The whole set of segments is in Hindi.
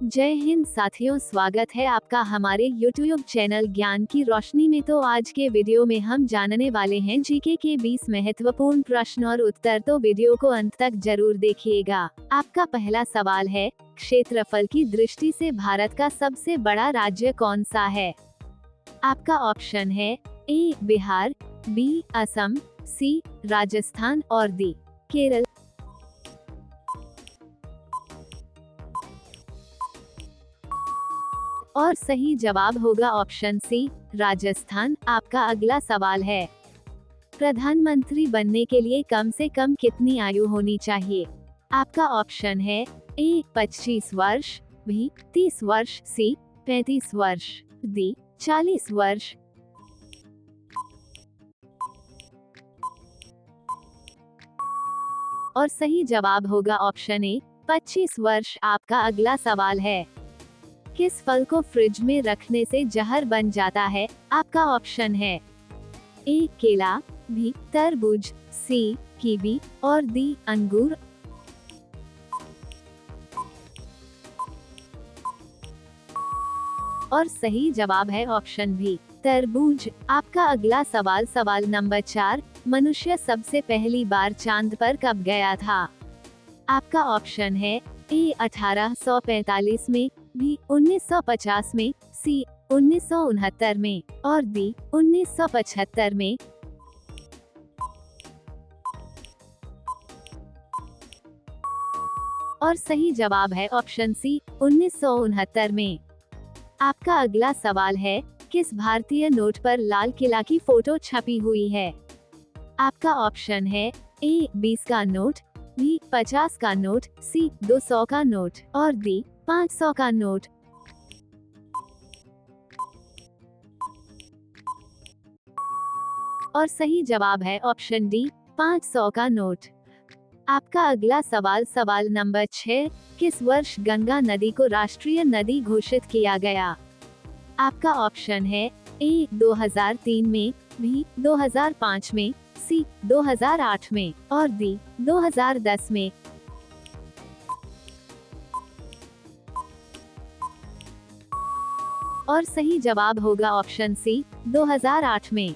जय हिंद साथियों, स्वागत है आपका हमारे YouTube चैनल ज्ञान की रोशनी में। तो आज के वीडियो में हम जानने वाले हैं जीके के 20 महत्वपूर्ण प्रश्न और उत्तर, तो वीडियो को अंत तक जरूर देखिएगा। आपका पहला सवाल है, क्षेत्रफल की दृष्टि से भारत का सबसे बड़ा राज्य कौन सा है? आपका ऑप्शन है ए बिहार, बी असम, सी राजस्थान और डी केरल। और सही जवाब होगा ऑप्शन सी राजस्थान। आपका अगला सवाल है, प्रधानमंत्री बनने के लिए कम से कम कितनी आयु होनी चाहिए? आपका ऑप्शन है ए 25 वर्ष, बी 30 वर्ष, सी 35 वर्ष, डी 40 वर्ष। और सही जवाब होगा ऑप्शन ए 25 वर्ष। आपका अगला सवाल है, किस फल को फ्रिज में रखने से जहर बन जाता है? आपका ऑप्शन है ए केला, बी तरबूज, सी कीवी और डी अंगूर। और सही जवाब है ऑप्शन बी तरबूज। आपका अगला सवाल, सवाल नंबर 4, मनुष्य सबसे पहली बार चांद पर कब गया था? आपका ऑप्शन है ए 1845 में, बी 1950 में, सी 1969 में और डी 1975 में। और सही जवाब है ऑप्शन सी 1969 में। आपका अगला सवाल है, किस भारतीय नोट पर लाल किला की फोटो छपी हुई है? आपका ऑप्शन है ए 20 का नोट, बी 50 का नोट, सी 200 का नोट और डी 500 का नोट। और सही जवाब है ऑप्शन डी 500 का नोट। आपका अगला सवाल, सवाल नंबर 6, किस वर्ष गंगा नदी को राष्ट्रीय नदी घोषित किया गया? आपका ऑप्शन है ए 2003 में, बी 2005 में, सी 2008 में और डी 2010 में। और सही जवाब होगा ऑप्शन सी 2008 में।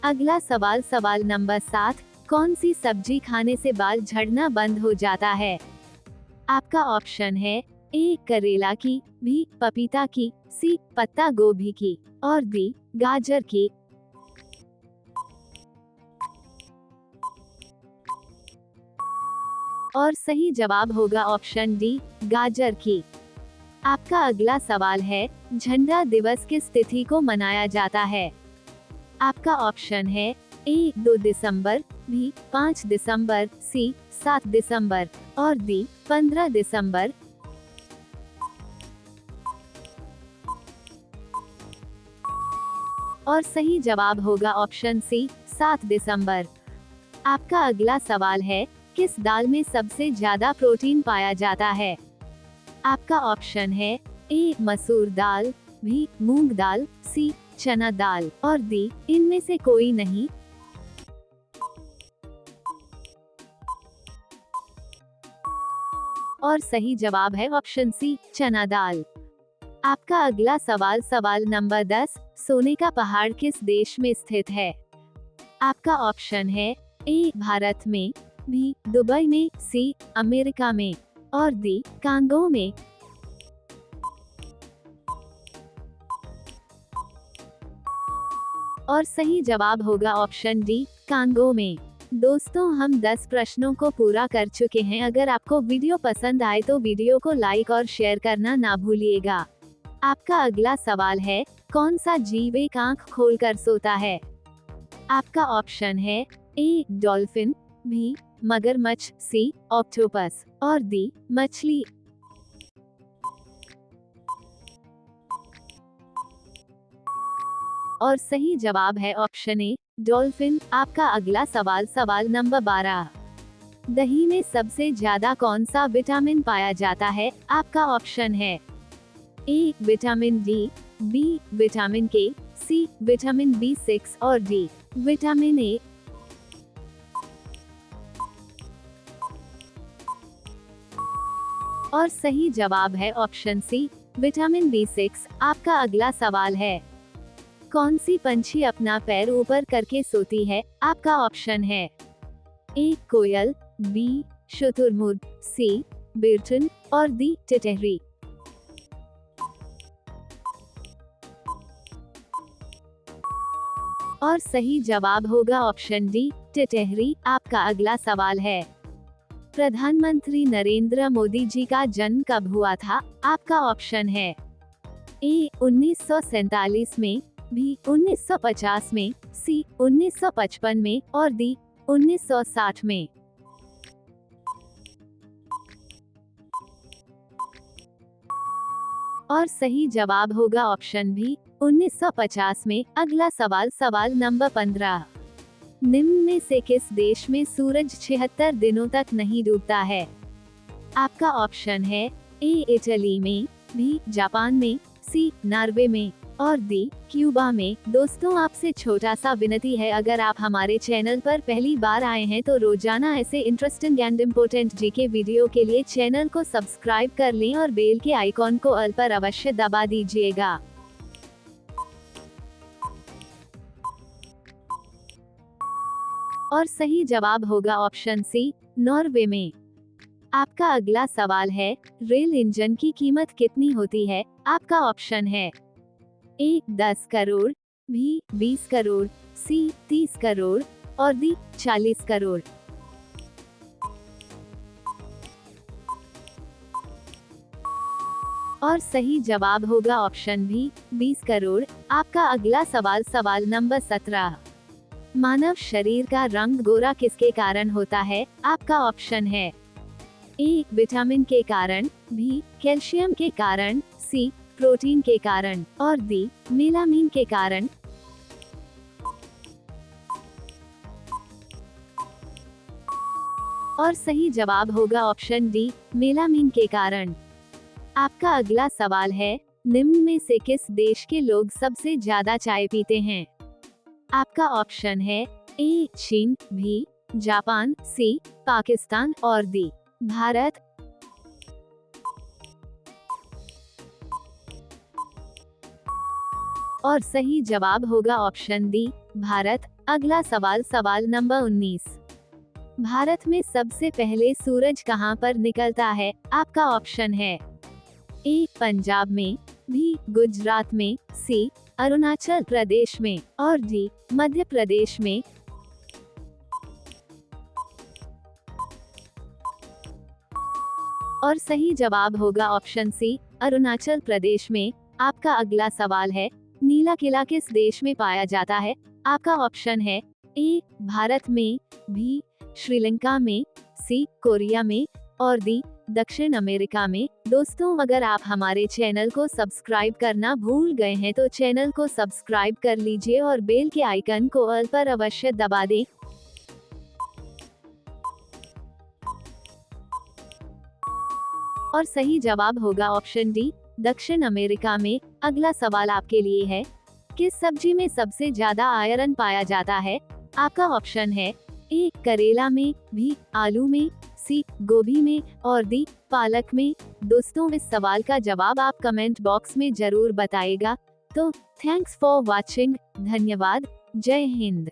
अगला सवाल, सवाल नंबर 7, कौन सी सब्जी खाने से बाल झड़ना बंद हो जाता है? आपका ऑप्शन है ए करेला की, बी पपीता की, सी पत्ता गोभी की और डी गाजर की। और सही जवाब होगा ऑप्शन डी गाजर की। आपका अगला सवाल है, झंडा दिवस किस तिथि को मनाया जाता है? आपका ऑप्शन है ए 2 दिसंबर, बी 5 दिसंबर, सी 7 दिसंबर और डी 15 दिसंबर। और सही जवाब होगा ऑप्शन सी 7 दिसंबर। आपका अगला सवाल है, किस दाल में सबसे ज्यादा प्रोटीन पाया जाता है? आपका ऑप्शन है ए मसूर दाल, बी मूंग दाल, सी चना दाल और डी इनमें से कोई नहीं। और सही जवाब है ऑप्शन सी चना दाल। आपका अगला सवाल, सवाल नंबर 10, सोने का पहाड़ किस देश में स्थित है? आपका ऑप्शन है ए भारत में, बी दुबई में, सी अमेरिका में और डी कांगो में। और सही जवाब होगा ऑप्शन डी कांगो में। दोस्तों, हम 10 प्रश्नों को पूरा कर चुके हैं। अगर आपको वीडियो पसंद आए तो वीडियो को लाइक और शेयर करना ना भूलिएगा। आपका अगला सवाल है, कौन सा जीव एक आंख खोलकर सोता है? आपका ऑप्शन है ए डॉल्फिन, बी मगरमच्छ, सी ऑक्टोपस और डी मछली। और सही जवाब है ऑप्शन ए डॉल्फिन। आपका अगला सवाल, सवाल नंबर 12, दही में सबसे ज्यादा कौन सा विटामिन पाया जाता है? आपका ऑप्शन है A vitamin D, B vitamin K, C vitamin B6 और डी विटामिन ए। और सही जवाब है ऑप्शन सी, विटामिन B6। आपका अगला सवाल है, कौन सी पंछी अपना पैर ऊपर करके सोती है? आपका ऑप्शन है ए कोयल, बी शुतुरमुर्ग, सी बिरटन और डी टिटहरी। और सही जवाब होगा ऑप्शन डी, टिटहरी। आपका अगला सवाल है, प्रधानमंत्री नरेंद्र मोदी जी का जन्म कब हुआ था? आपका ऑप्शन है ए 1947 में, बी 1950 में, सी 1955 में और डी 1960 में। और सही जवाब होगा ऑप्शन बी, 1950 में। अगला सवाल, सवाल नंबर 15, निम्न में से किस देश में सूरज 76 दिनों तक नहीं डूबता है? आपका ऑप्शन है ए इटली में, बी जापान में, सी नॉर्वे में और डी क्यूबा में। दोस्तों, आपसे छोटा सा विनती है, अगर आप हमारे चैनल पर पहली बार आए हैं तो रोजाना ऐसे interesting and important GK video के लिए चैनल को सब्सक्राइब कर लें और बेल के आइकॉन को ऑल पर अवश्य दबा दीजिएगा। और सही जवाब होगा ऑप्शन सी, नॉर्वे में। आपका अगला सवाल है, रेल इंजन की कीमत कितनी होती है? आपका ऑप्शन है ए 10 करोड़, बी 20 करोड़, सी 30 करोड़ और डी 40 करोड़। और सही जवाब होगा ऑप्शन बी, 20 करोड़। आपका अगला सवाल, सवाल नंबर 17, मानव शरीर का रंग गोरा किसके कारण होता है? आपका ऑप्शन है ए विटामिन के कारण, बी कैल्शियम के कारण, सी प्रोटीन के कारण और डी मेलामीन के कारण। और सही जवाब होगा ऑप्शन डी, मेलामीन के कारण। आपका अगला सवाल है, निम्न में से किस देश के लोग सबसे ज्यादा चाय पीते हैं? आपका ऑप्शन है ए चीन, बी जापान, सी पाकिस्तान और डी भारत। और सही जवाब होगा ऑप्शन डी, भारत। अगला सवाल, सवाल नंबर 19, भारत में सबसे पहले सूरज कहां पर निकलता है? आपका ऑप्शन है ए पंजाब में, बी गुजरात में, सी अरुणाचल प्रदेश में और डी मध्य प्रदेश में। और सही जवाब होगा ऑप्शन सी, अरुणाचल प्रदेश में। आपका अगला सवाल है, नीला किला किस देश में पाया जाता है? आपका ऑप्शन है ए भारत में, बी श्रीलंका में, सी कोरिया में और डी दक्षिण अमेरिका में। दोस्तों, अगर आप हमारे चैनल को सब्सक्राइब करना भूल गए हैं तो चैनल को सब्सक्राइब कर लीजिए और बेल के आइकन को ऑल पर अवश्य दबा दें। और सही जवाब होगा ऑप्शन डी, दक्षिण अमेरिका में। अगला सवाल आपके लिए है, किस सब्जी में सबसे ज्यादा आयरन पाया जाता है? आपका ऑप्शन है ए करेला में, बी आलू में, सी गोभी में और डी पालक में। दोस्तों, इस सवाल का जवाब आप कमेंट बॉक्स में जरूर बताइएगा। तो थैंक्स फॉर वॉचिंग, धन्यवाद, जय हिंद।